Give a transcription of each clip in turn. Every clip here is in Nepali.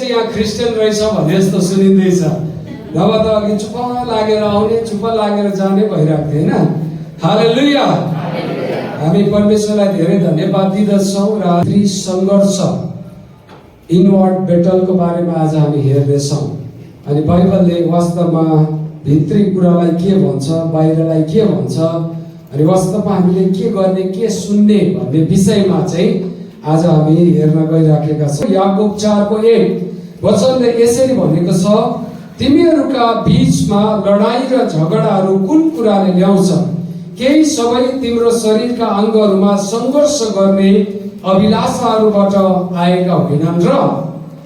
चाहिँ यहाँ क्रिस्चियन रहेछ भन्ने जस्तो सुनिँदैछ। नभए त अघि चुप लागेर आउने चुप लागेर जाने भइरहेको थियो होइन। हालेलुया। हामी परमेश्वरलाई धेरै धन्यवाद दिँदछौँ र सङ्घर्ष इनवर्ड बेटलको बारेमा आज हामी हेर्दैछौँ। अनि बाइबलले वास्तवमा भित्री कुरालाई के भन्छ, बाहिरलाई के भन्छ, अनि वास्तवमा हामीले के गर्ने के सुन्ने भन्ने विषयमा चाहिँ आज हामी हेर्न गइराखेका छौँ। याकोब 4:1 वचनले यसरी भनेको छ, तिमीहरूका बीचमा लडाई र झगडाहरू कुन कुराले ल्याउँछ? केही सबै तिम्रो शरीरका अङ्गहरूमा सङ्घर्ष गर्ने अभिलाषाहरूबाट आएका होइनन् र?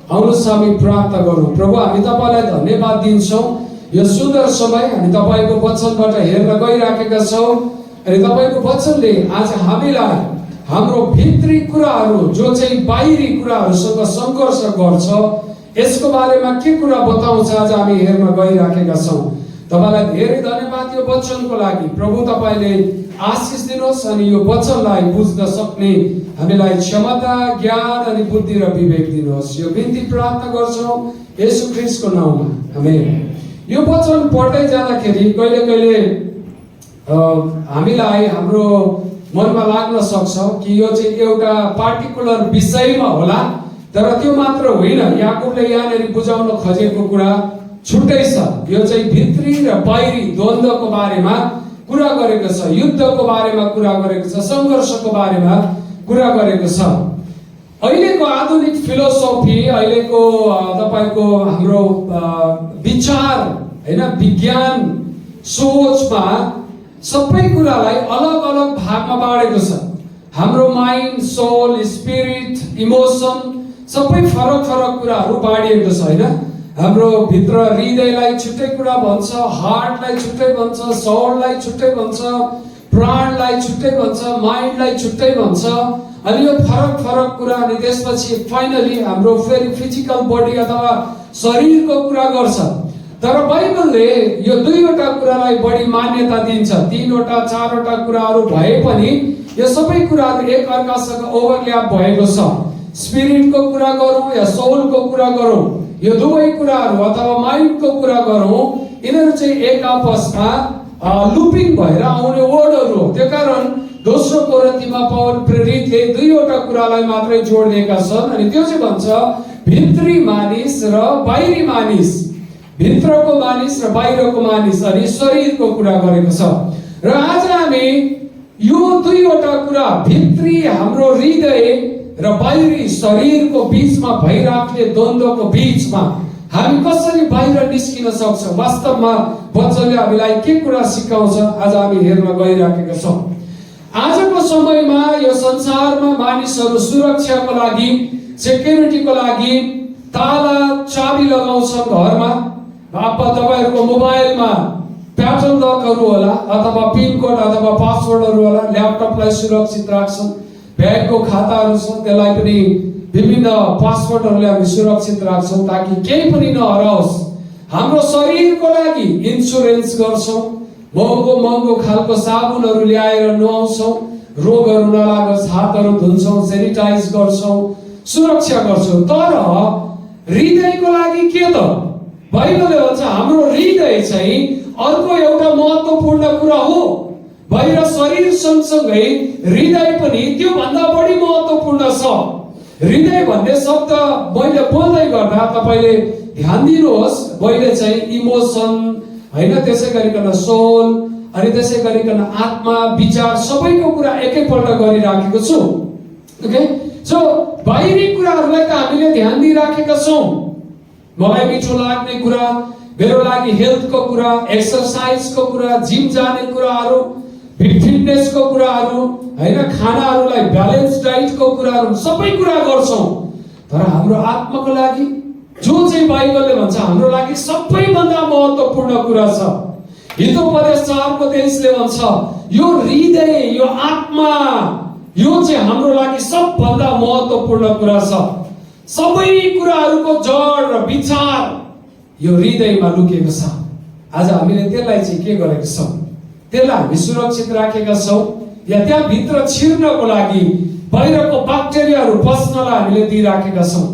आउनुहोस् हामी प्रार्थना गरौँ। प्रभु, हामी तपाईँलाई धन्यवाद दिन्छौँ। यो सुन्दर समय हामी तपाईँको वचनबाट हेर्न गइराखेका छौँ अनि तपाईँको वचनले आज हामीलाई हाम्रो भित्री कुराहरू जो चाहिँ बाहिरी कुराहरूसँग सङ्घर्ष गर्छ यसको बारेमा के कुरा बताउँछ आज हामी हेर्न गइराखेका छौँ। तपाईँलाई धेरै धन्यवाद यो वचनको लागि। प्रभु, तपाईँले आशिष दिनुहोस् अनि यो वचनलाई बुझ्न सक्ने हामीलाई क्षमता, ज्ञान अनि बुद्धि र विवेक दिनुहोस्। यो बिन्ती प्रार्थना गर्छौँ येशू ख्रीष्टको नाउँमा, आमेन। यो वचन पढ्दै जाँदाखेरि कहिले कहिले हामीलाई हाम्रो मनमा लाग्न सक्छ कि यो चाहिँ एउटा पार्टिकुलर विषयमा होला, तर त्यो मात्र होइन। याकोबले यहाँनिर बुझाउन खोजेको कुरा छुट्टै छ। यो चाहिँ भित्री र बाहिरी द्वन्द्वको बारेमा कुरा गरेको छ, युद्धको बारेमा कुरा गरेको छ, सङ्घर्षको बारेमा कुरा गरेको छ। अहिलेको आधुनिक फिलोसोफी, अहिलेको तपाईँको हाम्रो विचार होइन, विज्ञान सोचमा सबै कुरालाई अलग अलग भागमा बाँडेको छ। हाम्रो माइन्ड, सोल, स्पिरिट, इमोसन सबै फरक फरक कुराहरू बाँडिएको छ होइन। हाम्रो भित्र हृदयलाई छुट्टै कुरा भन्छ, हार्टलाई छुट्टै भन्छ, सोललाई छुट्टै भन्छ, प्राणलाई छुट्टै भन्छ, माइन्डलाई छुट्टै भन्छ। अनि यो फरक फरक कुरा अनि त्यसपछि फाइनली हाम्रो फेरि फिजिकल बडी अथवा शरीरको कुरा गर्छ। तर बाइबलले यो दुईवटा कुरालाई बढी मान्यता दिन्छ। तीनवटा चारवटा कुराहरू भए पनि यो सबै कुराहरू एक अर्कासँग ओभरल्याप भएको छ। स्पिरिटको कुरा गरौँ या सोलको कुरा गरौँ, यो दुवै कुराहरू अथवा माइन्डको कुरा गरौँ, यिनीहरू चाहिँ एक आपसमा लुपिङ भएर आउने वर्डहरू हो। त्यो कारण दोस्रो कोरिन्थीमा पौल प्रेरितले दुईवटा कुरालाई मात्रै जोडिएका छन् अनि त्यो चाहिँ भन्छ भित्री मानिस र बाहिरी मानिस, भित्रको मानिस र बाहिरको मानिस अनि शरीरको कुरा गरेको छ। र आज हामी यो दुईवटा कुरा भित्री हाम्रो हृदय र बाहिरी शरीरको बीचमा भइराख्ने द्वन्द्वको बीचमा हामी कसरी बाहिर निस्किन सक्छौँ, वास्तवमा वचनले हामीलाई के कुरा सिकाउँछ आज हामी हेर्न गइराखेका छौँ। आजको समयमा यो संसारमा मानिसहरू सुरक्षाको लागि, सेक्युरिटीको लागि ताला चाबी लगाउँछन् घरमा। तपाईँहरूको मोबाइलमा प्याटर्न लकहरू होला अथवा पिन कोड अथवा पासवर्डहरू होला, ल्यापटपलाई सुरक्षित राख्छन्। ब्याङ्कको खाताहरू छ त्यसलाई पनि विभिन्न पासवर्डहरूले हामी सुरक्षित राख्छौँ ताकि केही पनि नहराओस्। हाम्रो शरीरको लागि इन्सुरेन्स गर्छौँ, महँगो महँगो खालको साबुनहरू ल्याएर नुहाउँछौँ, रोगहरू नलागोस् हातहरू धुन्छौँ, सेनिटाइज गर्छौँ, सुरक्षा गर्छौँ। तर हृदयको लागि के त? बाइबलले भन्छ हाम्रो हृदय चाहिँ अर्को एउटा महत्त्वपूर्ण कुरा हो। बाहिर शरीर सँगसँगै हृदय पनि त्यो भन्दा बढी महत्त्वपूर्ण छ। हृदय भन्ने शब्द मैले बोल्दै गर्दा तपाईँले ध्यान दिनुहोस्, मैले चाहिँ इमोसन होइन, त्यसै गरिकन सोल अनि त्यसै गरिकन आत्मा, विचार सबैको कुरा एकैपल्ट गरिराखेको छु। ओके, सो बाहिरी कुराहरूलाई त हामीले ध्यान दिइराखेका छौँ। मलाई मिठो लाग्ने कुरा, मेरो लागि हेल्थको कुरा, एक्सर्साइजको कुरा, जिम जाने कुराहरू, फिटनेसको कुराहरू होइन, खानाहरूलाई ब्यालेन्स डाइटको कुराहरू सबै कुरा गर्छौँ। तर हाम्रो आत्माको लागि जो चाहिँ बाइबलले भन्छ हाम्रो लागि सबैभन्दा महत्त्वपूर्ण कुरा छ। हितोपदेश 4:23ले भन्छ यो हृदय, यो आत्मा, यो चाहिँ हाम्रो लागि सबभन्दा महत्त्वपूर्ण कुरा छ। सबै कुराहरूको जड र विचार यो हृदयमा लुकेको छ। आज हामीले त्यसलाई चाहिँ के गरेका छौँ? त्यसलाई हामी सुरक्षित राखेका छौँ या त्यहाँ भित्र छिर्नको लागि बाहिरको ब्याक्टेरियाहरू पस्नलाई हामीले दिइराखेका छौँ।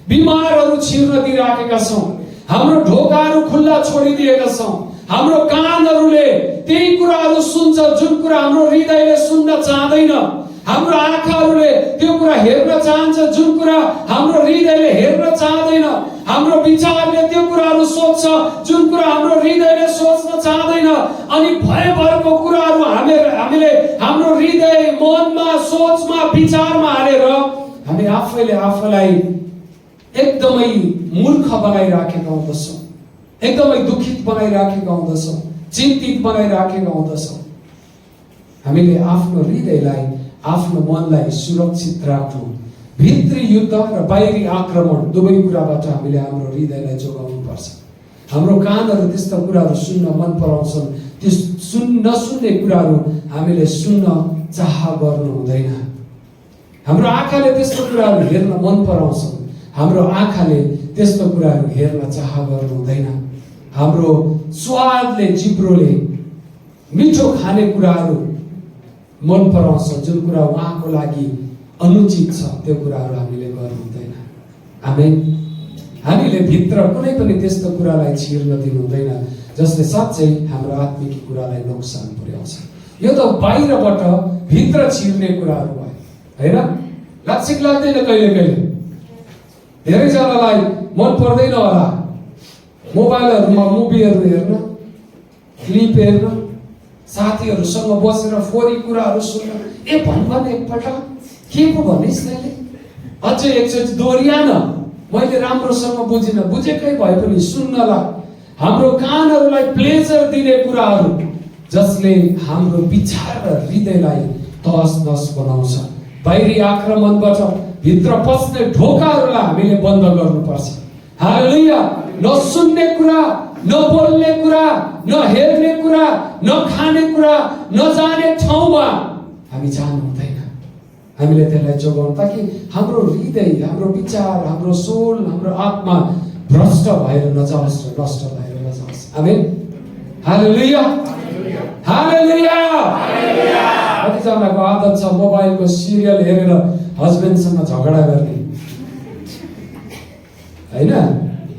बिमारहरू छिर्न दिइराखेका छौँ, हाम्रो ढोकाहरू खुल्ला छोडिदिएका छौँ, हाम्रो कानहरूले त्यही कुराहरू सुन्छ जुन कुरा हाम्रो हृदयले सुन्न चाहँदैन, हाम्रो आँखाहरूले त्यो कुरा हेर्न चाहन्छ जुन कुरा हाम्रो हृदयले हेर्न चाहँदैन, हाम्रो विचारले त्यो कुराहरू सोच्छ जुन कुरा हाम्रो हृदयले सोच्न चाहँदैन। अनि भयभरको कुराहरू हामीले हाम्रो हृदय मनमा सोचमा विचारमा हालेर हामी आफैले आफैलाई एकदमै मूर्ख बनाइराखेका हुँदछौँ, एकदमै दुखित बनाइराखेका हुँदछौँ, चिन्तित बनाइराखेका हुँदछौँ। हामीले आफ्नो हृदयलाई आफ्नो मनलाई सुरक्षित राख्नु, भित्री युद्ध र बाहिरी आक्रमण दुवै कुराबाट हामीले हाम्रो हृदयलाई जोगाउनु पर्छ। हाम्रो कानहरू त्यस्ता कुराहरू सुन्न मन पराउँछन्, त्यो नसुन्ने कुराहरू हामीले सुन्न चाह गर्नु हुँदैन। हाम्रो आँखाले त्यस्तो कुराहरू हेर्न मन पराउँछन्, हाम्रो आँखाले त्यस्तो कुराहरू हेर्न चाह गर्नु हुँदैन। हाम्रो स्वादले जिब्रोले मिठो खाने कुराहरू मन पराउँछ, जुन कुरा उहाँको लागि अनुचित छ त्यो कुराहरू हामीले गर्नु हुँदैन। आमेन। हामीले भित्र कुनै पनि त्यस्तो कुरालाई छिर्न दिनु हुँदैन जसले साँच्चै हाम्रो आत्मिक कुरालाई नोक्सान पुर्याउँछ। यो त बाहिरबाट भित्र छिर्ने कुराहरू भयो, हैन? लाग्छ कि लाग्दैन? कहिले कहिले धेरैजनालाई मन पर्दैन होला मोबाइलहरूमा मुभीहरू हेर्न, क्लिप हेर्न, साथीहरूसँग बसेर फोरी कुराहरू सुन्न। ए भन एकपल्ट के पो भनिस् तैँले, अझै एकचोटि दोहोऱ्यान, मैले राम्रोसँग बुझिनँ, बुझेकै भए पनि सुन्नला। हाम्रो कानहरूलाई प्लेजर दिने कुराहरू जसले हाम्रो विचार र हृदयलाई तहस नहस बनाउँछ। बाहिरी आक्रमणबाट भित्र पस्ने ढोकाहरूलाई हामीले बन्द गर्नुपर्छ। हालेलुया। नसुन्ने कुरा, नबोल्ने कुरा, नहेर्ने कुरा, नखाने कुरा, नजाने ठाउँमा हामी जानु हुँदैन। हामीले त्यसलाई जोगाउनु ताकि हाम्रो हृदय, हाम्रो विचार, हाम्रो सोल, हाम्रो आत्मा भ्रष्ट भएर नजाओस् र नष्ट भएर नजाओस्। आमेन। हालेलुया। हालेलुया। कतिजनाको आदत छ मोबाइलको सिरियल हेरेर हस्बेन्डसँग झगडा गर्ने, हैन?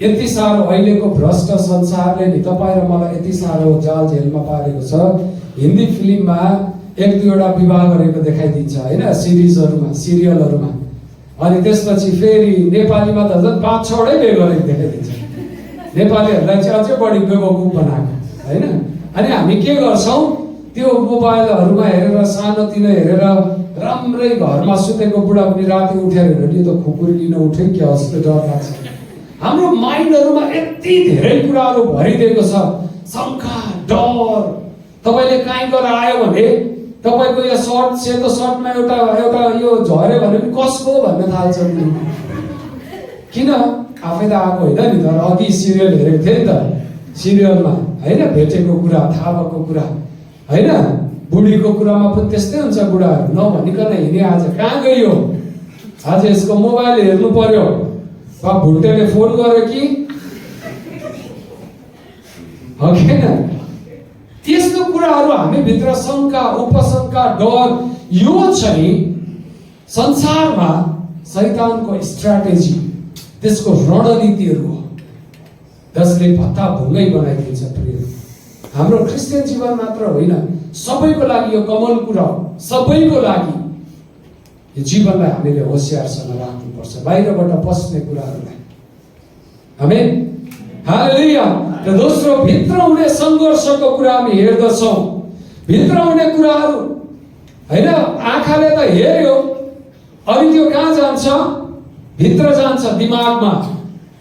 यति साह्रो अहिलेको भ्रष्ट संसारले नि तपाईँ र मलाई यति साह्रो जाल झेलमा पारेको छ। हिन्दी फिल्ममा एक दुईवटा विवाह गरेको देखाइदिन्छ, हैन? सिरिजहरूमा, सिरियलहरूमा। अनि त्यसपछि फेरि नेपालीमा त झन् 5-6 बिहे गरेको देखाइदिन्छ। नेपालीहरूलाई चाहिँ अझै बढी बेवकुफ बनाएको, हैन? अनि हामी के गर्छौँ, त्यो मोबाइलहरूमा हेरेर, सानोतिनो हेरेर, राम्रै घरमा सुतेको बुढा पनि राति उठेर हेरेर यो त खुकुरी लिन उठ्यो क्या जस्तो डर लाग्छ। हाम्रो माइन्डहरूमा यति धेरै कुराहरू भरिदिएको छ, शङ्का, डर। तपाईँले काहीँ गएर आयो भने तपाईँको यो सर्ट, सेतो सर्टमा एउटा यो झऱ्यो भने पनि कसको भन्न थाल्छ। किन? आफै त आएको होइन नि, तर अघि सिरियल हेरेको थिएँ नि त, सिरियलमा, होइन? भेटेको कुरा, थाहा भएको कुरा, होइन? बुढीको कुरामा पनि त्यस्तै हुन्छ। बुढाहरू नभनिकन हिँडे, आज कहाँ गयो, आज यसको मोबाइल हेर्नु पर्यो, बा भुटेले फोन गर्यो कि होइन? त्यस्तो कुराहरू हामी भित्र शङ्का, उपशङ्का, डर, यो चाहिँ संसारमा शैतानको स्ट्राटेजी, त्यसको रणनीतिहरू हो जसले भत्ताभुङ्गै बनाइदिन्छ। प्रिय, हाम्रो क्रिस्चियन जीवन मात्र होइन, सबैको लागि यो कमन कुरा हो। सबैको लागि यो जीवनलाई हामीले होसियारसँग राख्नुपर्छ, बाहिरबाट पस्ने कुराहरूलाई। आमेन। हालेलुया। र दोस्रो, भित्र हुने सङ्घर्षको कुरा हामी हेर्दछौँ। भित्र हुने कुराहरू, होइन? आँखाले त हेर्यो, अनि त्यो कहाँ जान्छ? भित्र जान्छ, दिमागमा।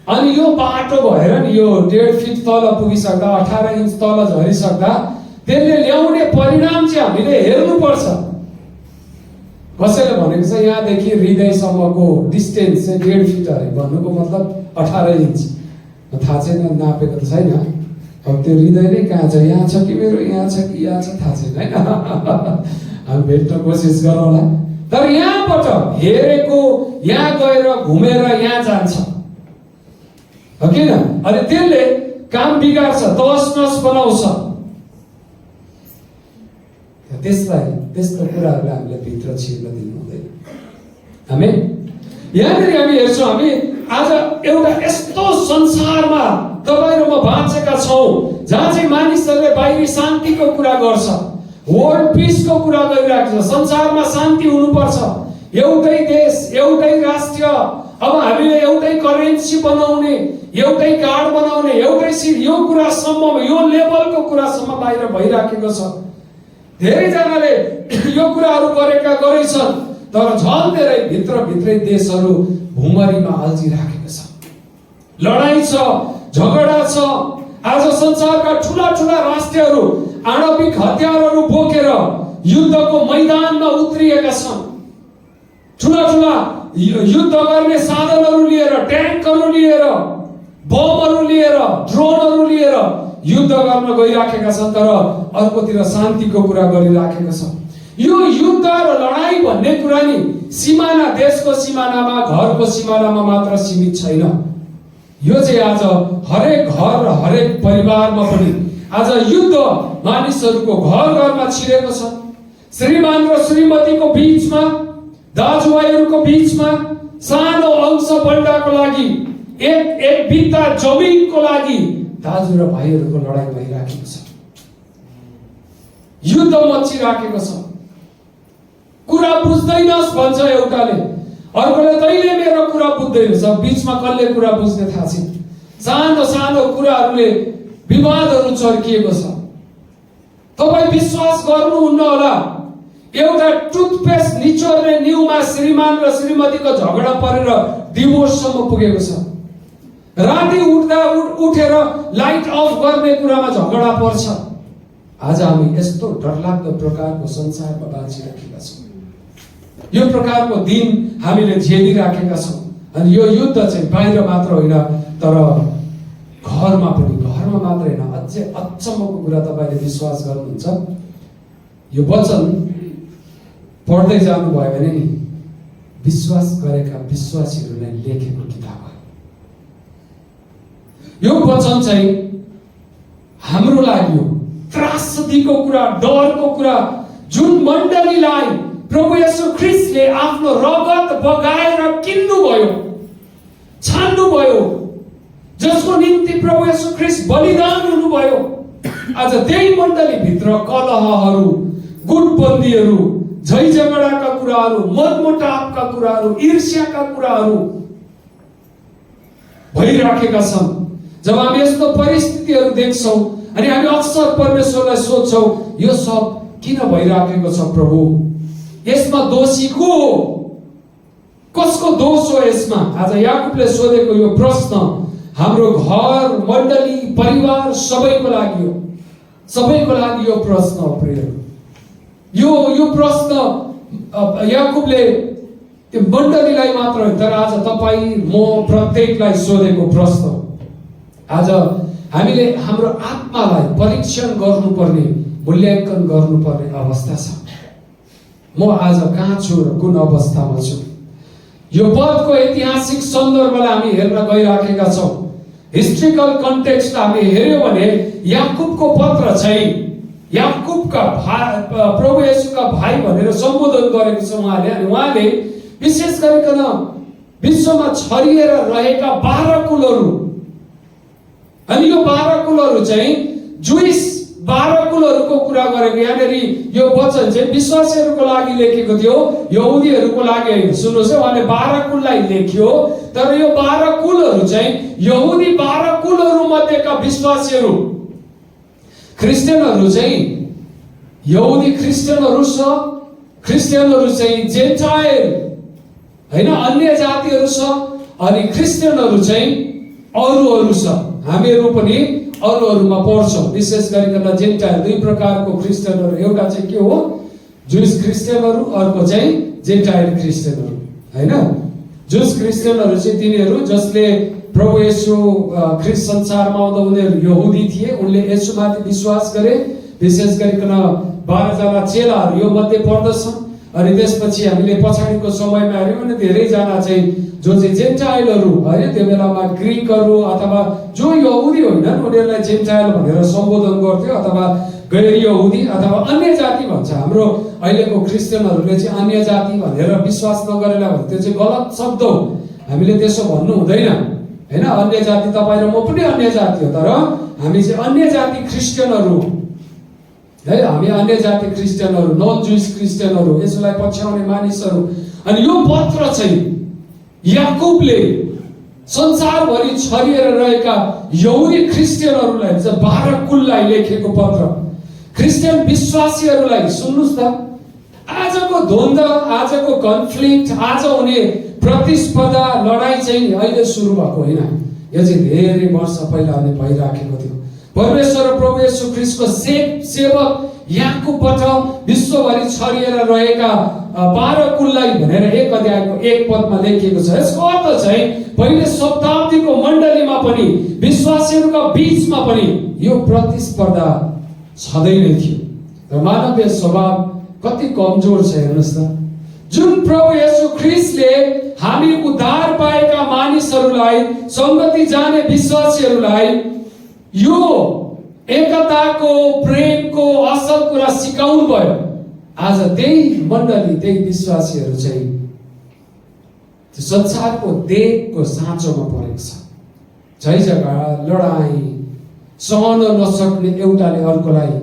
अनि यो बाटो भएर नि यो 1.5 फिट तल पुगिसक्दा, 18 इन्च तल झरिसक्दा त्यसले ल्याउने परिणाम चाहिँ हामीले हेर्नुपर्छ। कसैले भनेको छ यहाँदेखि हृदयसम्मको डिस्टेन्स चाहिँ 1.5 फिट अरे, भन्नुको मतलब 18 इन्च। थाहा छैन, नापेको त छैन। अब त्यो हृदय नै कहाँ छ, यहाँ छ कि मेरो, यहाँ छ कि यहाँ छ, थाहा छैन, होइन? हामी भेट्न कोसिस गरौँला। तर यहाँबाट हेरेको, यहाँ गएर घुमेर यहाँ जान्छ, हो किन? अनि त्यसले काम बिगार्छ, तहस नहस बनाउँछ। त्यसलाई, त्यस्तो कुराहरूलाई हामीले भित्र छिर्न दिनु हुँदैन। आमेन। यहाँनिर हामी हेर्छौँ, हामी आज एउटा यस्तो संसारमा तपाईँ र म बाँचेका छौँ जहाँ चाहिँ मानिसहरूले बाहिरी शान्तिको कुरा गर्छ, वर्ल्ड पिसको कुरा गरिरहेको छ। संसारमा शान्ति हुनुपर्छ, एउटै देश, एउटै राष्ट्र, अब हामीले एउटै करेन्सी बनाउने, एउटै कार्ड बनाउने, एउटै यो कुरासम्म, यो लेभलको कुरासम्म बाहिर भइराखेको छ। धेरैजनाले यो कुराहरू गरेछन्, तर झन् धेरै भित्रै देशहरू भुमरीमा अल्झिराखेको छ, लडाई छ, झगडा छ। आज संसारका ठुला राष्ट्रहरू आणविक हतियारहरू बोकेर युद्धको मैदानमा उत्रिएका छन्। ठुला युद्ध गर्ने साधनहरू लिएर, ट्याङ्कहरू लिएर, बमहरू लिएर, ड्रोनहरू लिएर युद्ध गर्न गइराखेका छन्, तर अर्कोतिर शान्तिको कुरा गरिराखेका छन्। यो युद्ध र लडाई भन्ने कुरा नि सिमाना, देशको सिमानामा, घरको सिमानामा मात्र सीमित छैन। यो चाहिँ आज हरेक घर र हरेक परिवारमा पनि आज युद्ध मानिसहरूको घरमा छिरेको छ। श्रीमान र श्रीमतीको बीचमा, दाजुभाइहरूको बीचमा, सानो अंश बन्डाको लागि, एक बित्ता जमिनको लागि दाजु र भाइहरूको लडाई भइराखेको छ, युद्ध मचिराखेको छ। कुरा बुझ्दैनस् भन्छ एउटाले, अर्कोले तैँले मेरो कुरा बुझ्दैनस्। बीचमा कसले कुरा बुझ्ने थाहा छैन। सानो कुराहरूले विवादहरू चर्किएको छ। तपाईँ विश्वास गर्नुहुन्न होला, एउटा टुथपेस्ट निचोर्ने न्युमा श्रीमान र श्रीमतीको झगडा परेर डिभोर्ससम्म पुगेको छ। राति उठेर लाइट अफ गर्ने कुरामा झगडा पर्छ। आज हामी यस्तो डरलाग्दो प्रकारको संसारमा बाँचिराखेका छौँ। यो प्रकारको दिन हामीले झेलिराखेका छौँ। अनि यो युद्ध चाहिँ बाहिर मात्र होइन, तर घरमा पनि, घरमा मात्र होइन, अझै अचम्मको कुरा तपाईँले विश्वास गर्नुहुन्छ, यो वचन पढ्दै जानुभयो भने नि विश्वास गरेका विश्वासीहरूलाई लेखेको किताब हो। यो वचन चाहिँ हाम्रो लागि हो। त्रासदीको कुरा, डरको कुरा, जुन मण्डलीलाई प्रभु येशू ख्रीष्टले आफ्नो रगत बगाएर किन्नुभयो, छान्नुभयो, जसको निम्ति प्रभु येशू ख्रीष्ट बलिदान हुनुभयो, आज त्यही मण्डली भित्र कलहहरू, गुटबन्दीहरू, झै झगडाका कुराहरू, मनमुटावका कुराहरू, ईर्ष्याका कुराहरू भइराखेका छन्। जब हामी यस्तो परिस्थितिहरू देख्छौँ अनि हामी अक्सर परमेश्वरलाई सोध्छौँ, यो सब किन भइराखेको छ प्रभु? यसमा दोषी को हो? कसको दोष हो यसमा? आज याकुबले सोधेको यो प्रश्न हाम्रो घर, मण्डली, परिवार सबैको लागि हो। सबैको लागि यो प्रश्न हो प्रिय। यो प्रश्न याकुबले त्यो मण्डलीलाई मात्र होइन, तर आज तपाईँ म प्रत्येकलाई सोधेको प्रश्न। आज हामीले हाम्रो आत्मालाई परीक्षण गर्नुपर्ने, मूल्याङ्कन गर्नुपर्ने अवस्था छ। म आज कहाँ छु र कुन अवस्थामा छु? यो पदको ऐतिहासिक सन्दर्भलाई हामी हेर्न गइराखेका छौँ। हिस्ट्रिकल कन्टेक्स्ट हामी हेर्यो भने याकुबको पत्र चाहिँ याकुबका प्रभु येशूका भाइ भनेर सम्बोधन गरेको छ उहाँले। अनि उहाँले विशेष गरिकन विश्वमा छरिएर रहेका 12 कुलहरू, अनि यो 12 कुलहरू चाहिँ जुइस 12 कुलहरूको कुरा गरेको। यहाँनिर यो वचन चाहिँ विश्वासीहरूको लागि लेखेको थियो, यहुदीहरूको लागि होइन। सुन्नुहोस् है, उहाँले 12 कुललाई लेख्यो, तर यो 12 कुलहरू चाहिँ यहुदी 12 कुलहरू मध्येका विश्वासीहरू, क्रिस्चियनहरू चाहिँ यहुदी क्रिस्चियनहरू छ, क्रिस्चियनहरू चाहिँ जेन्टाइल हैन, अन्य जातिहरू छ, अनि क्रिस्चियनहरू चाहिँ अरूहरू छ। हामीहरू पनि अरूहरूमा पर्छौँ, विशेष गरिकन जेन्टाइल। दुई प्रकारको क्रिस्चियनहरू, एउटा चाहिँ के हो? जुइस क्रिस्चियनहरू, अर्को चाहिँ जेन्टाइल क्रिस्चियनहरू हैन। जुइस क्रिस्चियनहरू चाहिँ तिनीहरू जसले प्रभु येशू ख्रीष्ट संसारमा आउँदा उनीहरू यहुदी थिए, उनले येशूमाथि विश्वास गरे। विशेष गरिकन 12 जना चेलाहरू यो मध्ये पर्दछन्। अनि त्यसपछि हामीले पछाडिको समयमा हेर्यौँ भने धेरैजना चाहिँ जो चाहिँ जेन्टाइलहरू हैन, त्यो बेलामा ग्रीकहरू अथवा जो यहुदी होइनन् उनीहरूलाई जेन्टाइल भनेर सम्बोधन गर्थ्यो, अथवा गैर यहुदी अथवा अन्य जाति भन्छ। हाम्रो अहिलेको क्रिस्चियनहरूले चाहिँ अन्य जाति भनेर विश्वास नगरेला भने त्यो चाहिँ गलत शब्द हो। हामीले त्यसो भन्नु हुँदैन हैन। अन्य जाति तपाईँ र म पनि अन्य जाति हो, तर हामी चाहिँ अन्य जाति क्रिस्चियनहरू है, हामी अन्य जाति क्रिस्चियनहरू, नन जुइस क्रिस्चियनहरू, यसलाई पछ्याउने मानिसहरू। अनि यो पत्र चाहिँ याकुबले संसारभरि छरिएर रहेका यहुदी क्रिस्चियनहरूलाई, 12 कुललाई लेखेको पत्र, क्रिस्चियन विश्वासीहरूलाई। सुन्नुस् त, आजको द्वन्द, आजको कन्फ्लिक्ट, आज हुने प्रतिस्पर्धा, लडाई चाहिँ अहिले सुरु भएको होइन, यो चाहिँ धेरै वर्ष पहिला नै भइराखेको थियो। परमेश्वर प्रभु येशू ख्रीष्टको सेवक याकुबबाट विश्वभरि छरिएर रहेका 12 कुललाई भनेर 1 अध्यायको 1 पदमा लेखिएको छ। यसको अर्थ चाहिँ पहिले शताब्दीको मण्डलीमा पनि, विश्वासीहरूका बीचमा पनि यो प्रतिस्पर्धा छँदै नै थियो। र मानवीय स्वभाव कति कमजोर छ हेर्नुहोस् त। जुन प्रभु येशू ख्रीष्टले हामी उद्धार पाएका मानिसहरूलाई, संगति जाने विश्वासीहरूलाई यो एकताको, प्रेमको असल कुरा सिकाउनु भयो। आज त्यही मण्डली, त्यही विश्वासीहरू चाहिँ संसारको देहको साँचोमा परेको छ। झै झगडा, लडाई सहन नसक्ने एउटाले अर्कोलाई,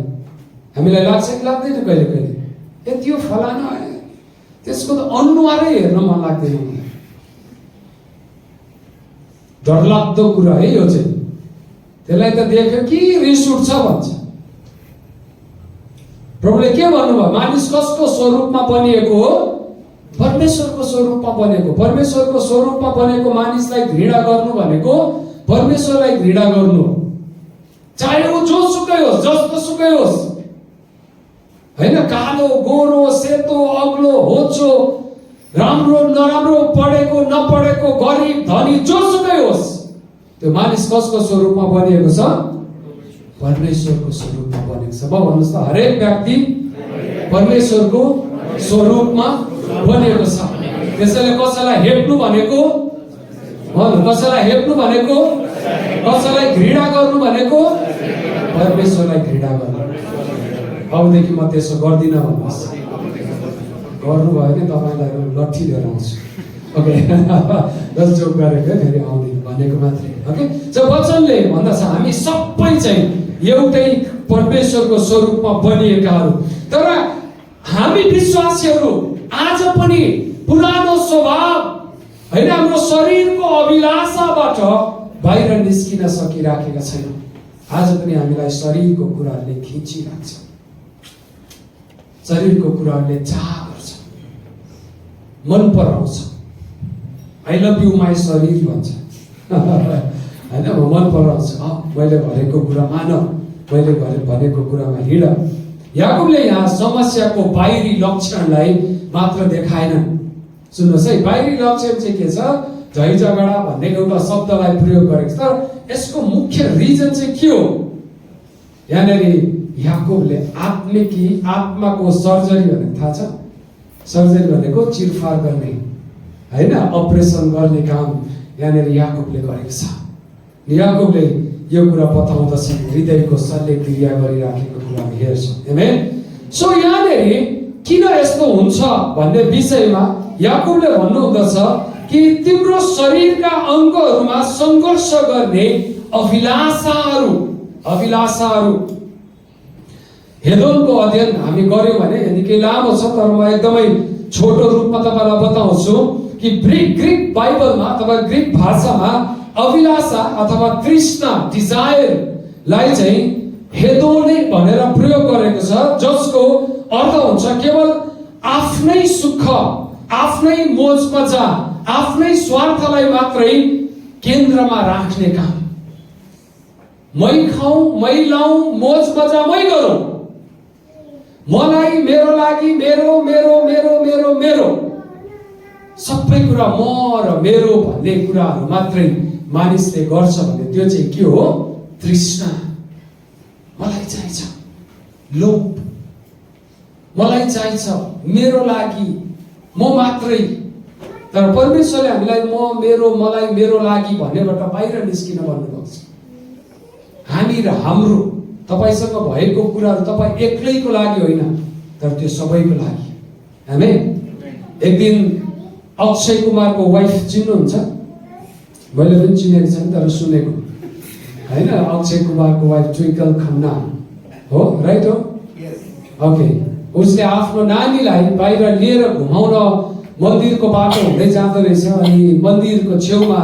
हामीलाई लाग्छ कि लाग्दैन कहिले कहिले, यति यो फलाना त्यसको त अनुहारै हेर्न मन लाग्दैन। डरलाग्दो कुरा है यो चाहिँ। त्यसलाई त देख्यो कि रिस उठ्छ भन्छ। प्रभुले के भन्नुभयो? मानिस कसको स्वरूपमा बनिएको हो? परमेश्वरको स्वरूपमा बनेको। परमेश्वरको स्वरूपमा बनेको मानिसलाई घृणा गर्नु भनेको परमेश्वरलाई घृणा गर्नु, चाहे ऊ जोसुकै होस्, जस्तो सुकै होस्, हैन। कालो, गोरो, सेतो, अग्लो, होचो, राम्रो नराम्रो, पढेको नपढेको, गरिब धनी, जोसुकै होस्, त्यो मानिस कसको स्वरूपमा बनिएको छ? परमेश्वरको स्वरूपमा बनेको छ। भन्नुहोस् त, हरेक व्यक्ति परमेश्वरको स्वरूपमा बनेको छ। त्यसैले कसैलाई हेप्नु भनेको, कसैलाई हेप्नु भनेको, कसैलाई घृणा गर्नु भनेको परमेश्वरलाई घृणा गर्नु। अबदेखि म त्यसो गर्दिनँ भन्नुहोस्। गर्नुभयो भने तपाईँलाई लट्ठी लिएर आउँछु। ओके, जस जोक गरेको फेरि आउने भनेको मात्रै। ओके, जब वचनले भन्दछ हामी सबै चाहिँ एउटै परमेश्वरको स्वरूपमा बनिएकाहरू। तर हामी विश्वासीहरू आज पनि पुरानो स्वभाव हैन, हाम्रो शरीरको अभिलाषाबाट बाहिर निस्किन सकिराखेका छैनौँ। आज पनि हामीलाई शरीरको कुराहरूले खिचिराख्छ, शरीरको कुराहरूले चाह गर्छ, मन पराउँछ। आई लभ यु माई शरीर भन्छ हैन, मन पराउँछ। मैले भनेको कुरा मान, मैले भनेको कुरामा हिँड। याकुबले यहाँ समस्याको बाहिरी लक्षणलाई मात्र देखाएनन्। सुन्नुहोस् है, बाहिरी लक्षण चाहिँ के छ? झै झगडा भन्ने एउटा शब्दलाई प्रयोग गरेको छ, तर यसको मुख्य रिजन चाहिँ के हो? यहाँनिर याकुबले आत्माको सर्जरी भनेको थाहा छ? सर्जरी भनेको चिरफार गर्ने हैन, अपरेसन गर्ने काम यहाँनिर याकुबले गरेको छ। याकुबले यो कुरा बताउँदछ, हृदयको शल्य क्रिया गरिराखेको कुरा हेर्छ। आमेन। सो यहाँनिर किन यस्तो हुन्छ भन्ने विषयमा याकुबले भन्नुहुँदछ कि तिम्रो शरीरका अङ्गहरूमा सङ्घर्ष गर्ने अभिलाषाहरू। हेदोनको अध्ययन हामी गर्यौँ भने निकै लामो छ, तर म एकदमै छोटो रूपमा तपाईँलाई बताउँछु कि ग्रीक बाइबलमा अथवा ग्रीक भाषामा अभिलाषा अथवा तृष्णा, डिजायरलाई चाहिँ हेदोने भनेर प्रयोग गरेको छ, जसको अर्थ हुन्छ केवल आफ्नै सुख, आफ्नै मोज मजा, आफ्नै स्वार्थलाई मात्रै केन्द्रमा राख्ने काम। मै खाऊ, मै लाऊ, मोज मजा मै गरौँ, मलाई, मेरो लागि, मेरो मेरो मेरो मेरो मेरो सबै कुरा म र मेरो भन्ने कुराहरू मात्रै मानिसले गर्छ भने त्यो चाहिँ के हो? तृष्णा। मलाई चाहिन्छ, लोभ, मलाई चाहिन्छ, मेरो लागि, म मात्रै। तर परमेश्वरले हामीलाई म, मेरो, मलाई, मेरो लागि भन्नेबाट बाहिर निस्किन भन्नुभएको छ। हामी र हाम्रो, तपाईसँग भएको कुराहरू तपाईँ एक्लैको लागि होइन, तर त्यो सबैको लागि। आमेन। एक दिन अक्षय कुमारको वाइफ चिन्नुहुन्छ? मैले पनि चिनेको छैन तर सुनेको हैन। अक्षय कुमारको वाइफ ट्विङ्कल खन्ना हो, राइट हो? ओके। उसले आफ्नो नानीलाई बाहिर लिएर घुमाउन मन्दिरको बाटो हुँदै जाँदो रहेछ अनि मन्दिरको छेउमा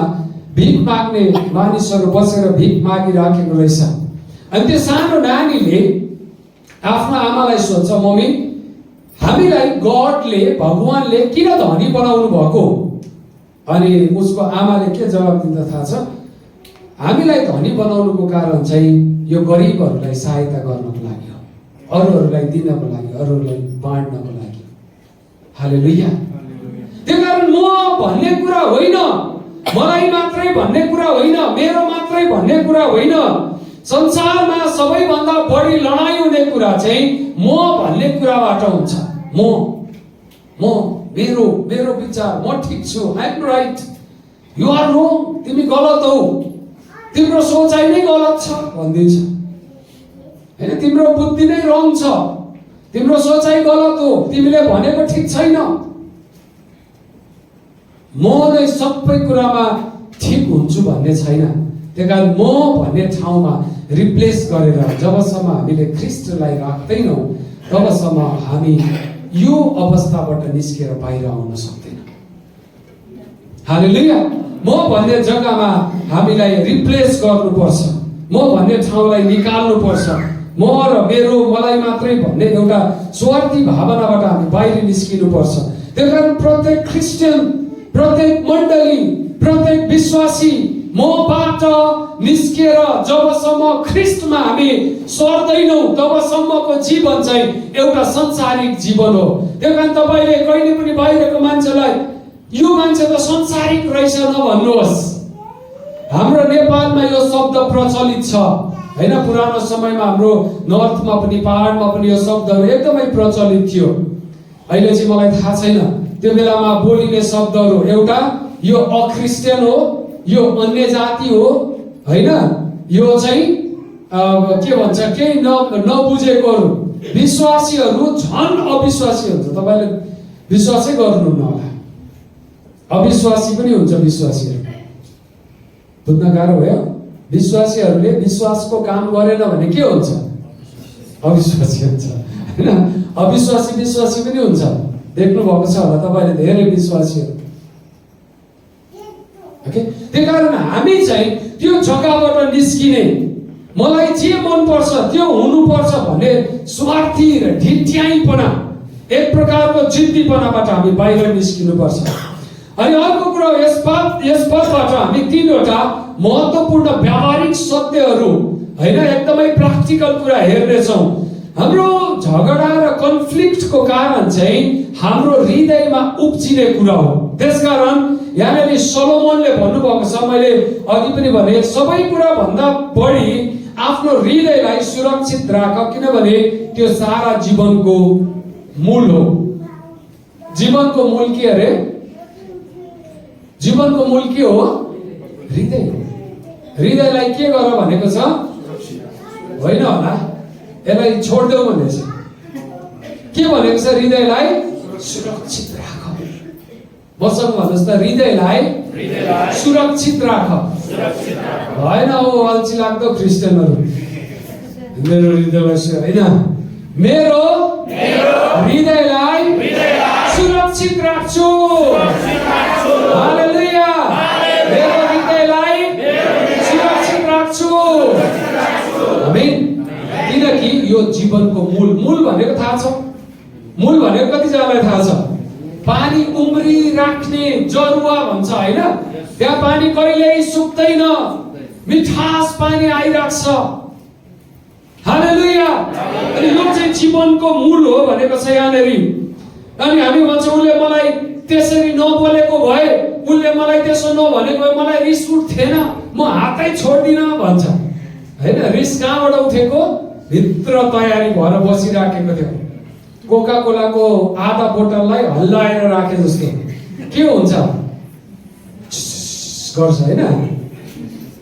भिख माग्ने मानिसहरू बसेर भिख मागिराखेको रहेछ। अनि त्यो सानो नानीले आफ्नो आमालाई सोध्छ, मम्मी हामीलाई गडले भगवानले किन धनी बनाउनु भएको? अनि उसको आमाले के जवाब दिँदा थाहा छ? हामीलाई धनी बनाउनुको कारण चाहिँ यो गरिबहरूलाई सहायता गर्नको लागि हो, अरूहरूलाई दिनको लागि, अरूहरूलाई बाँड्नको लागि। हालेलुया। त्यो कारण म भन्ने कुरा होइन, मलाई मात्रै भन्ने कुरा होइन, मेरो मात्रै भन्ने कुरा होइन। संसारमा सबैभन्दा बढी लडाई हुने कुरा चाहिँ म भन्ने कुराबाट हुन्छ। म मेरो विचार, म ठिक छु, I am right, you are wrong, तिमी गलत हौ, तिम्रो सोचाइ नै गलत छ भनिदिन्छ हैन। तिम्रो बुद्धि नै रङ छ, तिम्रो सोचाइ गलत हो, तिमीले भनेको ठिक छैन। म नै सबै कुरामा ठिक हुन्छु भन्ने छैन। त्यहीकारण म भन्ने ठाउँमा रिप्लेस गरेर जबसम्म हामीले ख्रीष्टलाई राख्दैनौँ तबसम्म हामी यो अवस्थाबाट निस्केर बाहिर आउन सक्दैन। हालेलुया। म भन्ने जग्गामा हामीलाई रिप्लेस गर्नुपर्छ, म भन्ने ठाउँलाई निकाल्नुपर्छ। म र मेरो, मलाई मात्रै भन्ने एउटा स्वार्थी भावनाबाट हामी बाहिर निस्किनुपर्छ। त्यहीकारण प्रत्येक क्रिस्चियन, प्रत्येक मण्डली, प्रत्येक विश्वासी मबाट निस्केर जबसम्म ख्रीष्टमा हामी सर्दैनौँ तबसम्मको जीवन चाहिँ एउटा संसारिक जीवन हो। त्यही कारण तपाईँले कहिले पनि बाहिरको मान्छेलाई यो मान्छे त संसारिक रहेछ नभन्नुहोस्। हाम्रो नेपालमा यो शब्द प्रचलित छ हैन। पुरानो समयमा हाम्रो नर्थमा पनि पहाडमा पनि यो शब्दहरू एकदमै प्रचलित थियो। अहिले चाहिँ मलाई थाहा छैन, त्यो बेलामा बोलिने शब्दहरू एउटा यो अक्रिस्चियन हो, यो अन्य जाति हो हैन, यो चाहिँ के भन्छ केही नबुझेकोहरू, विश्वासीहरू झन् अविश्वासी हुन्छ। तपाईँले विश्वासै गर्नुहुन्न होला, अविश्वासी पनि हुन्छ विश्वासीहरू। बुझ्न गाह्रो भयो। विश्वासीहरूले विश्वासको काम गरेन भने के हुन्छ? अविश्वासी हुन्छ हैन। अविश्वासी विश्वासी पनि हुन्छ। देख्नु भएको छ होला तपाईँले धेरै विश्वासीहरू। ओके। त्यही कारण हामी चाहिँ त्यो जग्गाबाट निस्किने, मलाई जे मन पर्छ त्यो हुनुपर्छ भन्ने स्वार्थी र ढिट्याइपना, एक प्रकारको जिद्दीपनाबाट हामी बाहिर निस्किनुपर्छ। अनि अर्को कुरा, यस पदबाट हामी तीनवटा महत्त्वपूर्ण व्यावहारिक सत्यहरू हैन, एकदमै प्र्याक्टिकल कुरा हेर्नेछौँ। हाम्रो झगडा र कन्फ्लिक्टको कारण चाहिँ हाम्रो हृदयमा उब्जिने कुरा हो। त्यसकारण यहाँनिर सोलोमनले भन्नुभएको छ, मैले अघि पनि भने, सबै कुरा भन्दा बढी आफ्नो हृदयलाई सुरक्षित राख, किनभने त्यो सारा जीवनको मूल हो। जीवनको मूल के अरे? जीवनको मूल के हो? हृदय। हृदयलाई के गर भनेको छ? होइन होला, यसलाई छोड्देऊ भनेको छ। के भनेको छ? हृदयलाई सुरक्षित राख। मसँग भन्नुहोस् त, हृदयलाई सुरक्षित राख। होइन हो अल्छी लाग्दो क्रिस्चियनहरू, मेरो हृदयलाई होइन, मेरो हृदयलाई सुरक्षित राख्छु। हालेलुया। मेरो हृदयलाई सुरक्षित राख्छु। आमेन। किनकि यो जीवनको मूल भनेको थाहा छ? मूल भनेको कतिजनालाई थाहा छ? पानी उम्री राख्ने जरुवा भन्छ हैन। त्यहाँ पानी कहिल्यै सुक्दैन, मिठास पानी आइराख्छ। हालेलुया। अनि यो चाहिँ जीवनको मूल हो भनेको छ यहाँनेरि। अनि हामी भन्छौँ उसले मलाई त्यसरी नबोलेको भए, उसले मलाई त्यसो नभनेको भए मलाई रिस उठ्थेन, म हातै छोड्दिन भन्छ हैन। रिस कहाँबाट उठेको? भित्र तयारी भएर बसिराखेको थियो। कोका कोलाको आधा बोतललाई हल्लाएर राखे जस्तो के हुन्छ गर्छ हैन।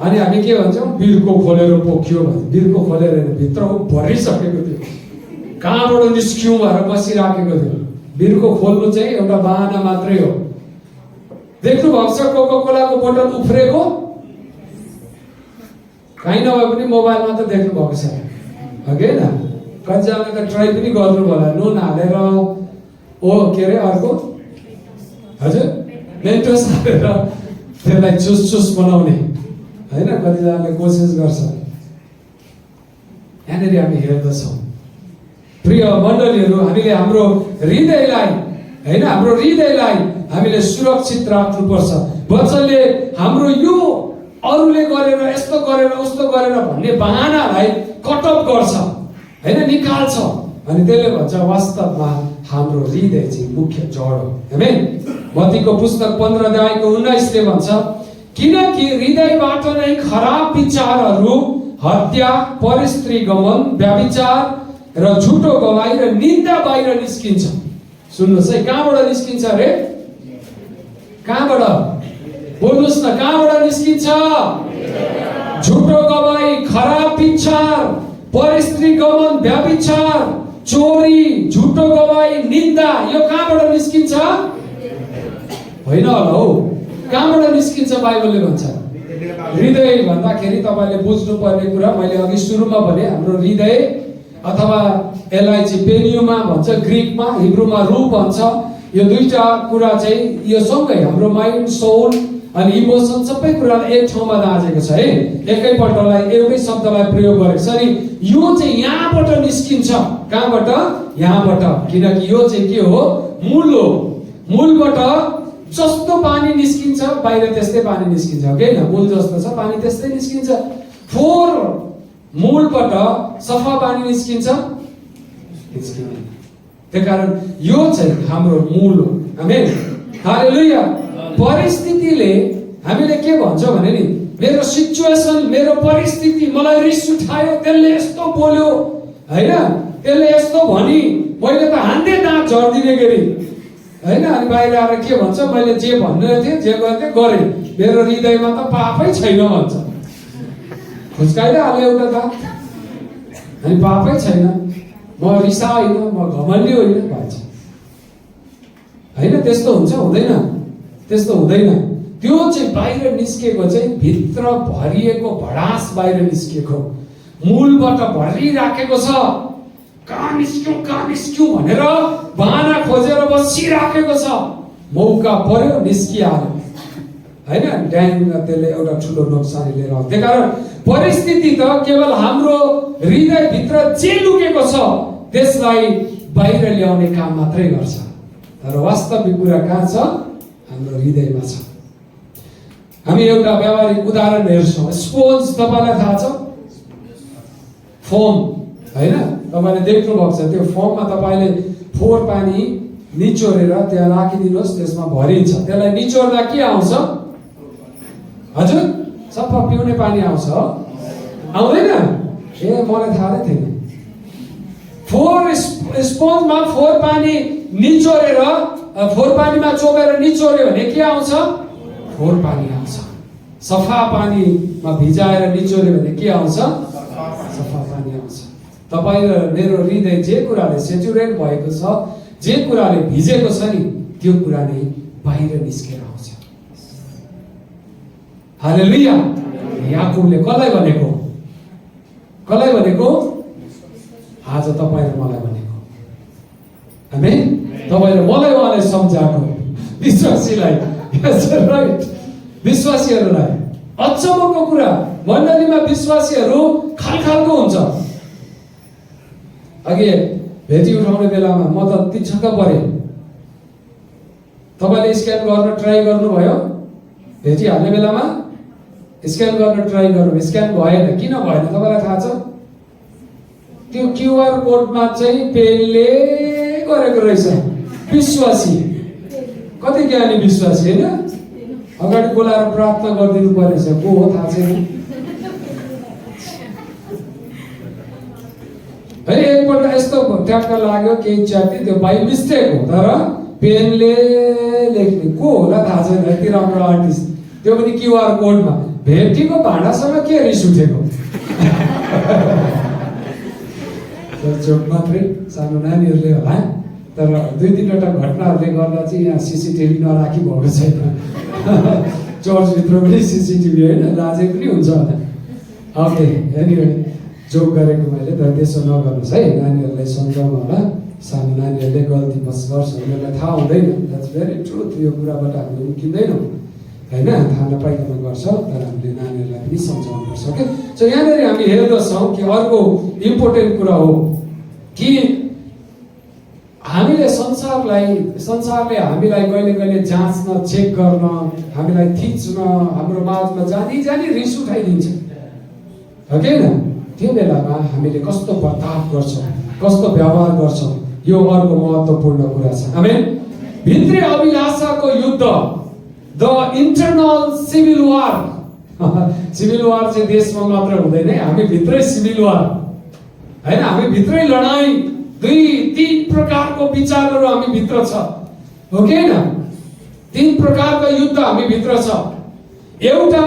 अनि हामी के भन्छौँ? बिर्को खोलेर पोख्यो भन्छ। बिर्को खोलेर भित्र भरिसकेको थियो, कहाँबाट निस्क्यौँ भएर बसिराखेको थियो। बिर्को खोल्नु चाहिँ एउटा बहाना मात्रै हो। देख्नु भएको छ कोका कोलाको बोतल उफ्रेको? कहीँ नभए पनि मोबाइलमा त देख्नु भएको छ, हो कि होइन? कतिजनाले त ट्राई पनि गर्नु होला, नुन हालेर के अरे अर्को, हजुर, मेन्टोस हालेर त्यसलाई चुस बनाउने, होइन? कतिजनाले कोसिस गर्छ। यहाँनिर हामी हेर्दछौँ प्रिय मण्डलीहरू, हामीले हाम्रो हृदयलाई, होइन, हाम्रो हृदयलाई हामीले सुरक्षित राख्नुपर्छ। वचनले हाम्रो यो अरूले गरेर यस्तो गरेर उस्तो गरेर भन्ने बहानालाई कटअप गर्छ, होइन, निकाल्छ। अनि त्यसले भन्छ वास्तवमा हाम्रो हृदय चाहिँ मुख्य जड हो। आमेन। मत्तीको पुस्तक 15:19 भन्छ, किनकि हृदयबाट नै खराब विचारहरू, हत्या, परस्त्रीगमन, व्यभिचार र झुटो गवाई र निन्दा बाहिर निस्किन्छ। सुन्नुहोस् है, कहाँबाट निस्किन्छ अरे? कहाँबाट? बोल्नुहोस् न, कहाँबाट निस्किन्छ? झुटो गवाई, खराब विचार, परस्त्रीगमन, व्यभिचार, चोरी, झुटो गवाई, निन्दा, यो कहाँबाट निस्किन्छ? होइन होला हौ, कहाँबाट निस्किन्छ? बाइबलले भन्छ हृदय भन्दाखेरि तपाईँले बुझ्नुपर्ने कुरा मैले अघि सुरुमा भने हाम्रो हृदय अथवा यसलाई चाहिँ पेनियुमा भन्छ, ग्रिकमा, हिब्रूमा रु भन्छ। यो दुईटा कुरा चाहिँ यो सँगै हाम्रो माइन्ड, सोल अनि इमोसन सबै कुरा एक ठाउँमा राखेको छ है। एकैपल्टलाई एउटै शब्दलाई प्रयोग गरेको छ। अनि यो चाहिँ यहाँबाट निस्किन्छ। कहाँबाट? यहाँबाट। किनकि यो चाहिँ के हो? मूल हो। मूलबाट जस्तो पानी निस्किन्छ बाहिर त्यस्तै पानी निस्किन्छ, हो कि होइन? मूल जस्तो छ पानी त्यस्तै निस्किन्छ। फोर मूलबाट सफा पानी निस्किन्छ? त्यसकारण यो चाहिँ हाम्रो मूल हो। आमेन। हालेलुया। परिस्थितिले हामीले के भन्छ भने नि, मेरो सिचुएसन, मेरो परिस्थिति मलाई रिस उठायो, त्यसले यस्तो बोल्यो, होइन, त्यसले यस्तो भनी, मैले त हान्दै दाँत झर्दिने गरी, होइन? अनि बाहिर आएर के भन्छ? मैले जे भन्ने थिएँ, जे गर्थेँ गरेँ, मेरो हृदयमा त पापै छैन भन्छ। खुस्काइहाल्यो एउटा दाँत, अनि पापै छैन, म रिसा होइन, म घमण्डी होइन भन्छ, होइन? त्यस्तो हुन्छ? हुँदैन, त्यस्तो हुँदैन। त्यो चाहिँ बाहिर निस्केको चाहिँ भित्र भरिएको भडास बाहिर निस्केको, मूलबाट भरिराखेको छ। कहाँ निस्क्यौँ भनेर बहाना खोजेर बसिराखेको छ। मौका पर्यो निस्किहाल्यो, होइन? ड्याङ, त्यसले एउटा ठुलो नोक्सानी लिएर आउँछ। त्यही कारण परिस्थिति त केवल हाम्रो हृदयभित्र जे लुकेको छ त्यसलाई बाहिर ल्याउने काम मात्रै गर्छ। तर वास्तविक कुरा कहाँ छ? हाम्रो हृदयमा छ। हामी एउटा व्यावहारिक उदाहरण हेर्छौँ। स्पोन्ज तपाईँलाई थाहा छ? फोम, होइन? तपाईँले देख्नु भएको छ। त्यो फोममा तपाईँले फोहोर पानी निचोरेर त्यहाँ राखिदिनुहोस्, त्यसमा भरिन्छ। त्यसलाई निचोर्दा के आउँछ? हजुर, सफा पिउने पानी आउँछ, आउँदैन? ए, मलाई थाहा नै थिएन। फोहोर स्पोन्जमा फोहोर पानी निचोरेर, फोहोर पानीमा चोबेर निचोर्यो भने के आउँछ? फोहोर पानी आउँछ। सफा पानीमा भिजाएर निचोर्यो भने के आउँछ? सफा पानी आउँछ। तपाईँ र मेरो हृदय जे कुराले सेचुरेट भएको छ, जे कुराले भिजेको छ नि, त्यो कुरा नै बाहिर निस्केर आउँछ। हालेलुया। याकुबले कसलाई भनेको? कसलाई भनेको? आज तपाईँ र मलाई भनेको। आमेन। तपाईँ र मलाई उहाँले सम्झाएको, विश्वासीलाई, राइट, विश्वासीहरूलाई। अचम्मको कुरा, मण्डलीमा विश्वासीहरू खालखालको हुन्छ। अघि भेटी उठाउने बेलामा म त तिछक्क परेँ। तपाईँले स्क्यान गर्न ट्राई गर्नुभयो? भेटी हाल्ने बेलामा स्क्यान गर्न ट्राई गर्नु, स्क्यान भएन। किन भएन तपाईँलाई थाहा छ? त्यो क्युआर कोडमा चाहिँ पेनले गरेको रहेछ। विश्वासी, कति ज्ञानी विश्वासी, होइन? अगाडि बोलाएर प्रार्थना गरिदिनु पर्नेछ। को हो थाहा छैन है। एकपल्ट यस्तो ट्याक्क लाग्यो, केही च्याति, त्यो बाई मिस्टेक हो, तर पेनले लेख्ने को होला थाहा छैन। यति राम्रो आर्टिस्ट, त्यो पनि क्युआर कोडमा। भेटीको भाँडासँग के रिस उठेको? जोक मात्रै, सानो नानीहरूले होला। तर 2-3वटा घटनाहरूले गर्दा चाहिँ यहाँ सिसिटिभी नराखी भएको छैन। चर्चभित्र पनि सिसिटिभी होइन, लाजै पनि हुन्छ होला। ओके, एनिवे जोक गरेको मैले, तर त्यसो नगर्नुहोस् है। नानीहरूलाई सम्झाउनु होला, सानो नानीहरूले गल्ती गर्छ, उनीहरूलाई थाहा हुँदैन। That's very truth. यो कुराबाट हामीले उम्किँदैनौँ होइन, थाहा नपाइकन गर्छ, तर हामीले नानीहरूलाई पनि सम्झाउनुपर्छ। ओके, सो यहाँनिर हामी हेर्दछौँ कि अर्को इम्पोर्टेन्ट कुरा हो कि हामीले संसारले हामीलाई कहिले कहिले जाँच्न, चेक गर्न, हामीलाई थिच्न, हाम्रो माझमा जानी रिस उठाइदिन्छ, हो कि होइन? त्यो बेलामा हामीले कस्तो बर्ताव गर्छौँ, कस्तो व्यवहार गर्छौँ, यो अर्को महत्त्वपूर्ण कुरा छ। आमेन। भित्री अभिलाषाको युद्ध, the internal civil war. Civil वार चाहिँ देशमा मात्र हुँदैन, हामी भित्रै सिभिल वार होइन, हामी भित्रै लडाइँ, 2-3 प्रकारको विचारहरू हामी भित्र छ, हो कि होइन? 3 प्रकारको युद्ध हामी भित्र छ। एउटा